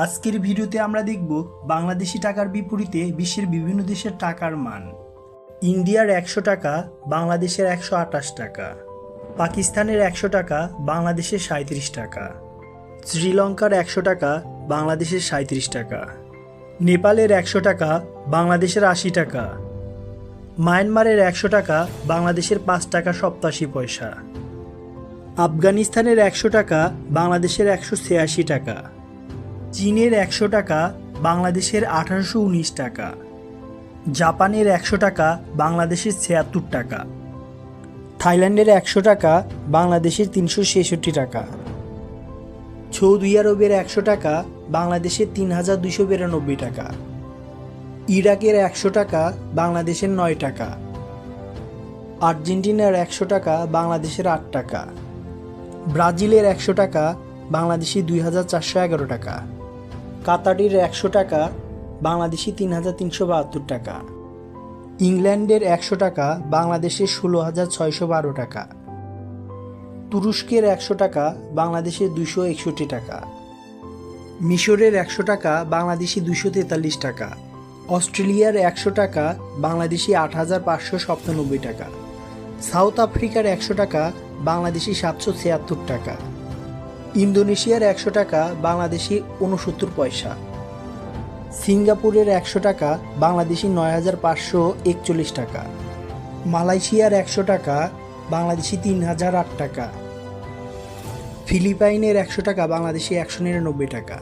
আজকের ভিডিওতে আমরা দেখব বাংলাদেশি টাকার বিপরীতে বিশ্বের বিভিন্ন দেশের টাকার মান। ইন্ডিয়ার ১০০ টাকা বাংলাদেশের ১২৮ টাকা, পাকিস্তানের ১০০ টাকা বাংলাদেশের ৩৭ টাকা, শ্রীলঙ্কার ১০০ টাকা বাংলাদেশের ৩৭ টাকা, নেপালের ১০০ টাকা বাংলাদেশের ৮০ টাকা, মায়ানমারের ১০০ টাকা বাংলাদেশের ৫ টাকা ৮৭ পয়সা, আফগানিস্তানের ১০০ টাকা বাংলাদেশের ১৮৬ টাকা, চীনের ১০০ টাকা বাংলাদেশের ১৮১৯ টাকা, জাপানের ১০০ টাকা বাংলাদেশের ৭৬ টাকা, থাইল্যান্ডের ১০০ টাকা বাংলাদেশের ৩৬৬ টাকা, সৌদি আরবের ১০০ টাকা বাংলাদেশের ৩২৯২ টাকা, ইরাকের ১০০ টাকা বাংলাদেশের ৯ টাকা, আর্জেন্টিনার ১০০ টাকা বাংলাদেশের ৮ টাকা, ব্রাজিলের ১০০ টাকা বাংলাদেশি ২৪১১ টাকা, কাতারের ১০০ টাকা বাংলাদেশি ৩৩৭২ টাকা, ইংল্যান্ডের ১০০ টাকা বাংলাদেশের ১৬৬১২ টাকা, তুরস্কের ১০০ টাকা বাংলাদেশের ২৬১ টাকা, মিশরের ১০০ টাকা বাংলাদেশি ২৪৩ টাকা, অস্ট্রেলিয়ার ১০০ টাকা বাংলাদেশি ৮৫৯৭ টাকা, সাউথ আফ্রিকার ১০০ টাকা বাংলাদেশি ৭৭৬ টাকা, ইন্দোনেশিয়ার ১০০ টাকা বাংলাদেশি ৬৯ পয়সা, সিঙ্গাপুরের ১০০ টাকা বাংলাদেশি ৯৫৪১ টাকা, মালয়েশিয়ার ১০০ টাকা বাংলাদেশি ৩০০৮ টাকা, ফিলিপাইনের ১০০ টাকা বাংলাদেশি ১৯৯ টাকা।